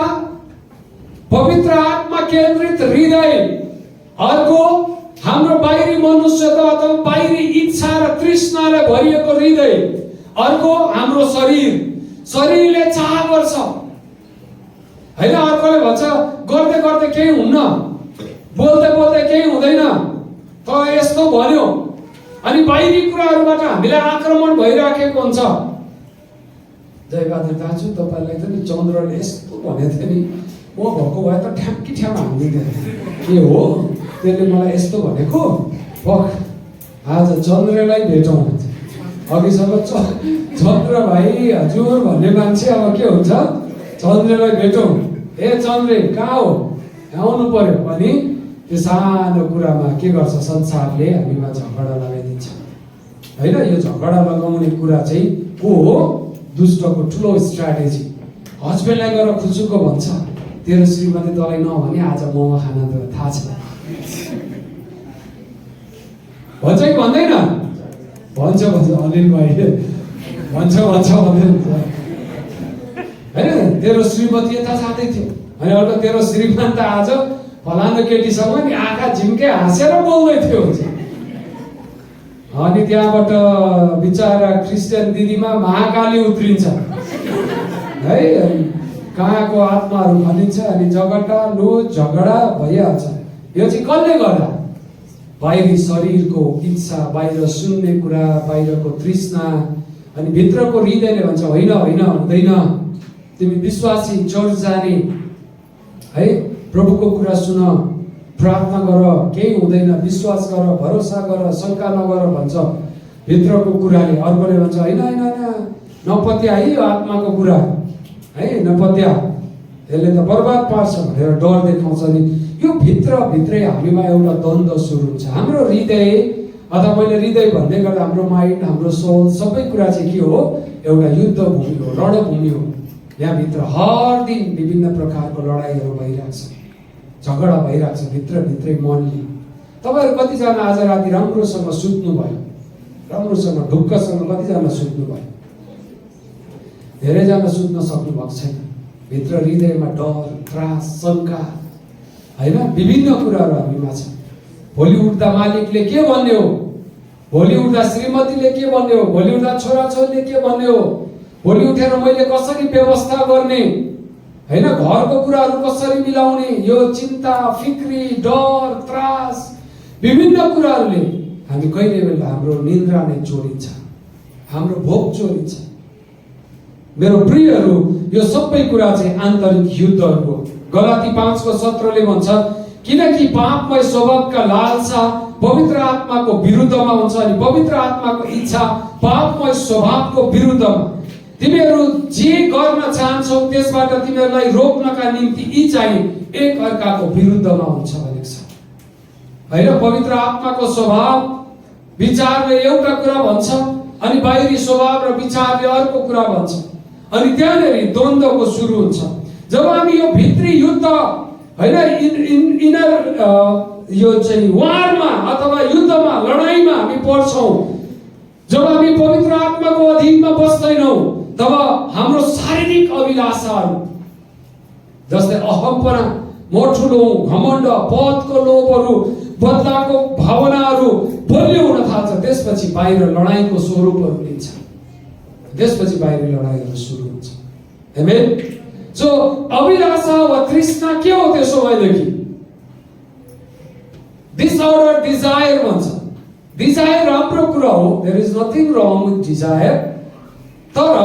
पवित्र आत्मा केन्द्रित हृदय, अर्को हाम्रो बाहिरी मनुष्यता अथवा बाहिरी इच्छा र तृष्णाले भरिएको हृदय, अर्को हाम्रो शरीरले चाह गर्छ होइन। अर्कोले भन्छ गर्दै गर्दै केही हुन्न, बोल्दै बोल्दै केही हुँदैन, त यस्तो भन्यो, अनि बाहिरी कुराहरूबाट हामीलाई आक्रमण भइराखेको हुन्छ। जयबहादुर दाजु, तपाईँलाई त नि चन्द्रले यस्तो भनेको थियो नि, म भएको भए त ठ्याम्की ठ्याम हान्दिनँ। के हो त्यसले मलाई यस्तो भनेको? पख आज चन्द्रलाई भेटौँ। अघिसम्म चन्द्र भाइ हजुर भन्ने मान्छे अब के हुन्छ? चन्द्रलाई भेटौँ। ए चन्द्रे कहाँ हो? आउनु पर्यो। अनि त्यो सानो कुरामा के गर्छ? संसारले हामीमा झगडा लगाइदिन्छ होइन। यो झगडा लगाउने कुरा चाहिँ को हो? दुष्टको ठुलो स्ट्राटेजी। हस्बेन्डलाई गएर खुजुक्क भन्छ, तेरो श्रीमती तँलाई नभने आज मोमो खाना त थाहा छ भन्छ कि भन्दैन? भन्छ अनिल भाइले भन्छ भन्दै होइन। तेरो श्रीमती यता जाँदै थियो, अनि अर्को तेरो श्रीमान त आज फलानु केटीसँग नि आँखा झिम्के हाँसेर बोल्दै थियो। अनि त्यहाँबाट बिचारा क्रिस्चियन दिदीमा महाकाली उत्रिन्छ है, कहाँको आत्माहरू भनिन्छ, अनि झगडा भइहाल्छ। यो चाहिँ कसले गर्दा? बाहिरी शरीरको इच्छा, बाहिर सुन्ने कुरा, बाहिरको तृष्णा, अनि भित्रको हृदयले भन्छ होइन हुँदैन, तिमी विश्वासी, चर्च जाने है, प्रभुको कुरा सुन, प्रार्थना गर, केही हुँदैन, विश्वास गर, भरोसा गर, शङ्का नगर भन्छ भित्रको कुराले। अर्कोले भन्छ होइन नपत्या है यो आत्माको कुरा है, नपत्या, यसले त बर्बाद पार्छ भनेर डर देखाउँछ। नि यो भित्रै हामीमा एउटा द्वन्द्व सुरु हुन्छ। हाम्रो हृदय, अथवा मैले हृदय भन्ने गर्दा हाम्रो माइन्ड, हाम्रो सोल, सबै कुरा चाहिँ के हो? एउटा युद्ध भूमि हो, रणभूमि हो। यहाँभित्र हर दिन विभिन्न प्रकारको लडाइँहरू भइरहेको छ, झगडा भइरहेको छ भित्रै मनले। तपाईँहरू कतिजना आज राति राम्रोसँग सुत्नुभयो? राम्रोसँग ढुक्कसँग कतिजना सुत्नुभयो? धेरैजना सुत्न सक्नु भएको छैन। भित्र हृदयमा डर, त्रास, शङ्का होइन, विभिन्न कुराहरू हामीमा छ। भोलि उठ्दा मालिकले के भन्ने हो? भोलि उठ्दा श्रीमतीले के भन्ने हो? भोलि उठ्दा छोराछोरीले के भन्ने हो? भोलि उठेर मैले कसरी व्यवस्था गर्ने होइन, घरको कुराहरू कसरी मिलाउने? यो चिन्ता, फिक्री, डर, त्रास, विभिन्न कुराहरूले हामी कहिले बेला हाम्रो निन्द्रा नै चोरिन्छ, हाम्रो भोक चोरिन्छ। मेरो प्रियहरू, यो सबै कुरा चाहिँ आन्तरिक युद्धहरू हो। गलाती 5:17 भन्छ, किनकि पापमय स्वभावका लालसा पवित्र आत्माको विरुद्धमा हुन्छ, अनि पवित्र आत्माको इच्छा पापमय स्वभावको विरुद्धमा। तिमीहरू जे गर्न चाहन्छौ त्यसबाट तिमीहरूलाई रोक्नका निम्ति यी चाहिँ एक अर्काको विरुद्धमा हुन्छ भनेको छ होइन। पवित्र आत्माको स्वभाव विचारले एउटा कुरा भन्छ, अनि बाहिरी स्वभाव र विचारले अर्को कुरा भन्छ, अनि त्यहाँनिर द्वन्द्वको सुरु हुन्छ। जब हामी यो भित्री युद्ध होइन, इनर यो चाहिँ वारमा अथवा युद्धमा, लडाइँमा हामी पर्छौँ, जब हामी पवित्र आत्माको अधीनमा बस्दैनौँ, तब हाम्रो शारीरिक अभिलाषाहरू जस्तै अहम्पना, म ठुलो, घमण्ड, पदको लोभहरू, बदलाको भावनाहरू बलियो हुन थाल्छ, त्यसपछि बाहिर लडाईँको स्वरूपहरू लिन्छ, त्यसपछि बाहिर लडाईँहरू सुरु हुन्छ। आमेन। सो अभिलाषा वा तृष्णा के हो त्यसो भएदेखि? डिसअर्डर डिजायर भन्छ। डिजायर राम्रो कुरा हो, there is nothing wrong with desire. तर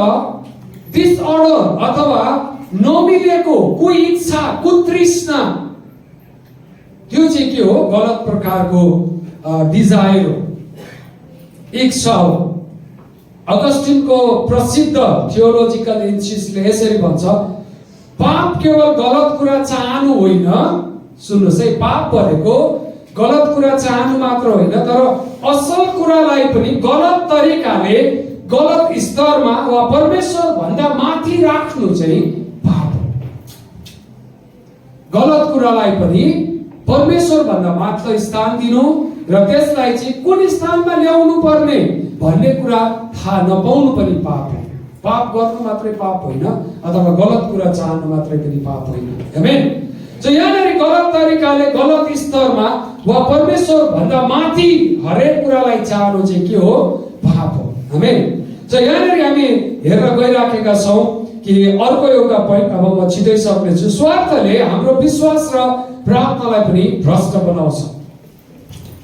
डिसअर्डर अथवा नमिलेको कुइच्छा, कुतृष्णा, त्यो चाहिँ के हो? गलत प्रकारको डिजायर हो, इच्छा हो। अगस्टिनको प्रसिद्ध थियोलोजिकल इन्सिसले यसरी भन्छ, पाप केवल गलत कुरा चाहनु होइन, सुन्नुहोस् है, पाप भनेको गलत कुरा चाहनु मात्र होइन, तर असल कुरालाई पनि गलत तरिकाले गलत स्तरमा वा परमेश्वर भन्दा माथि राख्नु चाहिँ पाप हो। गलत कुरालाई पनि परमेश्वर भन्दा माथि स्थान दिनु र त्यसलाई चाहिँ कुन स्थानमा ल्याउनु पर्ने भन्ने कुरा थाहा नपाउनु पनि पाप हो। पाप गर्नु मात्रै पाप होइन, अथवा गलत कुरा चाहनु मात्रै पनि पाप होइन। आमेन। सो यहाँनिर गलत तरिकाले गलत स्तरमा वा परमेश्वर भन्दा माथि हरेक कुरालाई चाहनु चाहिँ के हो? पाप हो। आमेन। सो यहाँनिर हामी हेर्न गइराखेका छौँ कि अर्को एउटा पोइन्ट, अब म छिटै सक्नेछु। स्वार्थले हाम्रो विश्वास र प्रार्थनालाई पनि भ्रष्ट बनाउँछ।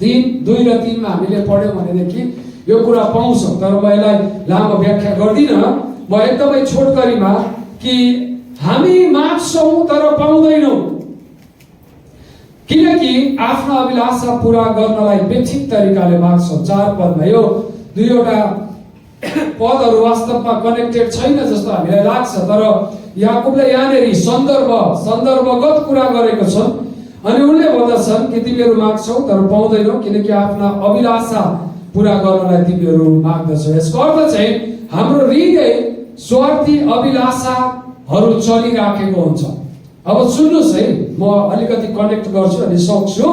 2 र 3 मा हामीले पढ्यौँ भनेदेखि यो कुरा पाउँछौँ, तर म यसलाई लामो व्याख्या गर्दिनँ। म एकदमै छोटकरीमा कि हामी माग्छौँ तर पाउँदैनौँ, किनकि आफ्नो अभिलाषा पूरा गर्नलाई व्यथित तरिकाले माग्छौँ। 4 पदमा यो दुईवटा पदहरू वास्तवमा कनेक्टेड छैन जस्तो हामीलाई लाग्छ, तर याकुबले यहाँनिर सन्दर्भगत कुरा गरेको छन्। अनि उनले भन्दछन् कि तिमीहरू माग्छौ तर पाउँदैनौ, किनकि आफ्ना अभिलाषा पूरा गर्नलाई तिमीहरू माग्दछौ। यसको अर्थ चाहिँ हाम्रो हृदय स्वार्थी अभिलाषाहरू चलिराखेको हुन्छ। अब सुन्नुहोस् है, म अलिकति कनेक्ट गर्छु अनि सक्छु।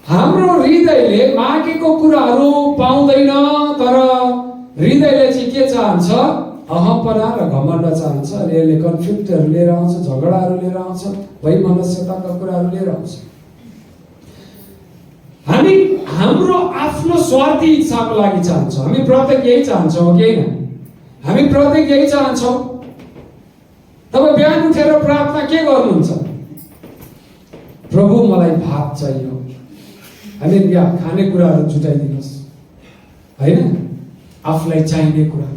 हाम्रो हृदयले मागेको कुराहरू पाउँदैन, तर हृदयले चाहिँ के चाहन्छ? अहम्पना र घमण्ड चाहन्छ। अनि यसले कन्फ्लिक्टहरू लिएर आउँछ, झगडाहरू लिएर आउँछ, वैमनस्यताका कुराहरू लिएर आउँछ। हामी हाम्रो आफ्नो स्वार्थी इच्छाको लागि चाहन्छौँ। हामी प्रत्येक यही चाहन्छौँ कि होइन? हामी प्रत्येक यही चाहन्छौँ। तपाईँ बिहान उठेर प्रार्थना के गर्नुहुन्छ? प्रभु मलाई भात चाहियो, हामी यहाँ खाने कुराहरू जुटाइदिनुहोस्, होइन? आफूलाई चाहिने कुरा,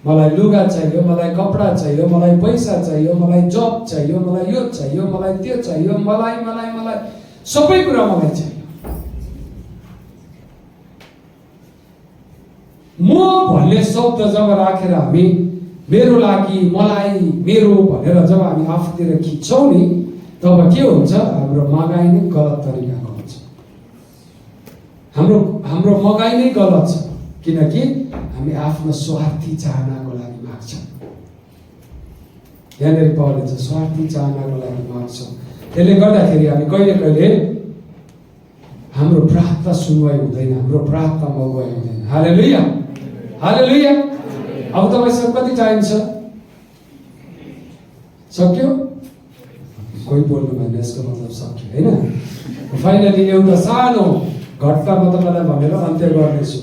मलाई लुगा चाहियो, मलाई कपडा चाहियो, मलाई पैसा चाहियो, मलाई जब चाहियो, मलाई यो चाहियो, मलाई त्यो चाहियो, मलाई मलाई मलाई सबै कुरा मलाई चाहियो। म भन्ने शब्द जब राखेर हामी मेरो लागि, मलाई, मेरो भनेर जब हामी आफूतिर खिच्छौँ नि, तब के हुन्छ? हाम्रो मगाइ नै गलत तरिकाको हुन्छ। हाम्रो मगाइ नै गलत छ, किनकि हामी आफ्नो स्वार्थी चाहनाको लागि माग्छौँ। यहाँनिर पढ्दै छ, स्वार्थी चाहनाको लागि माग्छौँ। त्यसले गर्दाखेरि हामी कहिले कहिले हाम्रो प्रार्थना सुनवाई हुँदैन, हाम्रो प्रार्थना मगवाई हुँदैन। हालेलुया, हालेलुया। अब तपाईँसँग कति टाइम छ? सक्यो? कोही बोल्नु भएन, यसको मतलब सक्यो, होइन? फाइनली एउटा सानो घटना म तपाईँलाई भनेर अन्त्य गर्नेछु।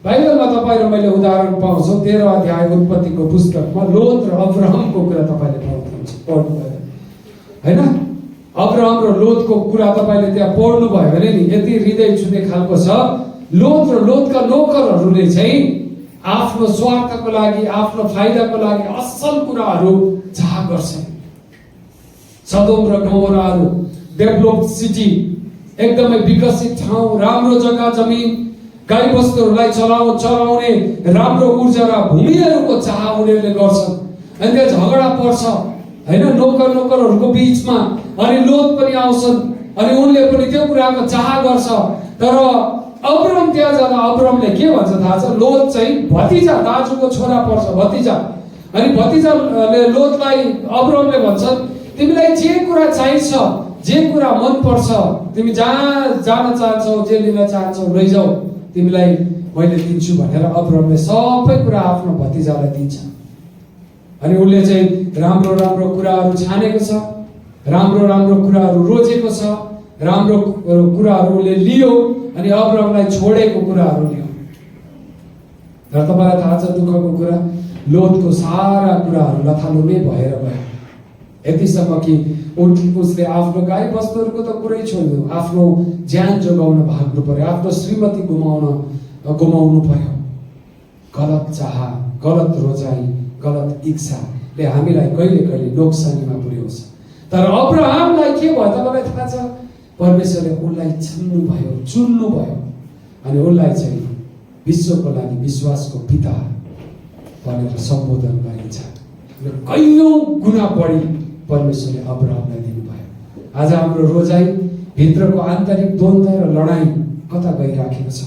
बाइबलमा तपाईँ र मैले उदाहरण पाउँछौँ। 13 अध्याय उत्पत्तिको पुस्तकमा लोत र अब्राहमको कुरा तपाईँले पढ्नुभयो, होइन? अब्राहम र लोतको कुरा तपाईँले त्यहाँ पढ्नुभयो भने नि यति हृदय छुने खालको छ। लोत र लोतका नोकरहरूले चाहिँ आफ्नो स्वार्थको लागि, आफ्नो फाइदाको लागि असल कुराहरू चाह गर्छन्। सदोम र गमोराहरू डेभलप्ड सिटी, एकदमै विकसित ठाउँ, राम्रो जग्गा जमिन, गाईबस्तुहरूलाई चराउने राम्रो ऊर्जा र भूमिहरूको चाह उनीहरूले गर्छन्। अनि त्यहाँ झगडा पर्छ, होइन? नोकरहरूको बिचमा। अनि लोत पनि आउँछन्, अनि उनले पनि त्यो कुराको चाह गर्छ। तर अब्राम त्यहाँ जाँदा अब्रामले के भन्छ थाहा छ? लोत चाहिँ भतिजा, दाजुको छोरा पर्छ, भतिजा। अनि भतिजाले लोतलाई, अब्रामले भन्छन्, तिमीलाई जे कुरा चाहिन्छ, जे कुरा मन पर्छ, तिमी जहाँ जान चाहन्छौ, जे लिन चाहन्छौ लैजाऊ, तिमीलाई मैले दिन्छु भनेर अब्रामले सबै कुरा आफ्नो भतिजालाई दिन्छ। अनि उसले चाहिँ राम्रो राम्रो कुराहरू छानेको छ, राम्रो राम्रो कुराहरू रोजेको छ, राम्रो कुराहरूले लियो अनि अब्रामलाई छोडेको कुराहरू लियो। र तपाईँलाई थाहा छ दुःखको कुरा, लोतको सारा कुराहरू लथालुमै भएर गयो। यतिसम्म कि उसले आफ्नो गाई बस्तुहरूको त कुरै छोड्यो, आफ्नो ज्यान जोगाउन भाग्नु पर्यो, आफ्नो श्रीमती गुमाउनु पर्यो। गलत चाह, गलत रोजाइ, गलत इच्छाले हामीलाई कहिले कहिले नोक्सानीमा पुर्याउँछ। तर अब्राहमलाई के भयो तपाईँलाई थाहा छ? परमेश्वरले उनलाई चुन्नु भयो अनि उनलाई चाहिँ विश्वको लागि विश्वासको पिता भनेर सम्बोधन गरिन्छ। र कयौं गुणा बढी परमेश्वरले अब्राहमलाई दिनुभयो। आज हाम्रो रोजाइ, भित्रको आन्तरिक द्वन्द्व र लडाई कता गइराखेको छ?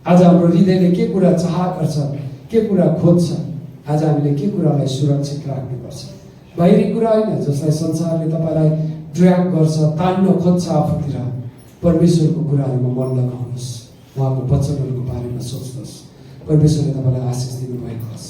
आज हाम्रो हृदयले के कुरा चाह गर्छ, के कुरा खोज्छ? आज हामीले के कुरालाई सुरक्षित राख्नुपर्छ? बाहिरी कुरा होइन जसलाई संसारले तपाईँलाई ड्र्याग गर्छ, तान्न खोज्छ आफूतिर। परमेश्वरको कुराहरूमा मन लगाउनुहोस्, उहाँको वचनहरूको बारेमा सोच्नुहोस्। परमेश्वरले तपाईँलाई आशिष दिनुभएको होस्।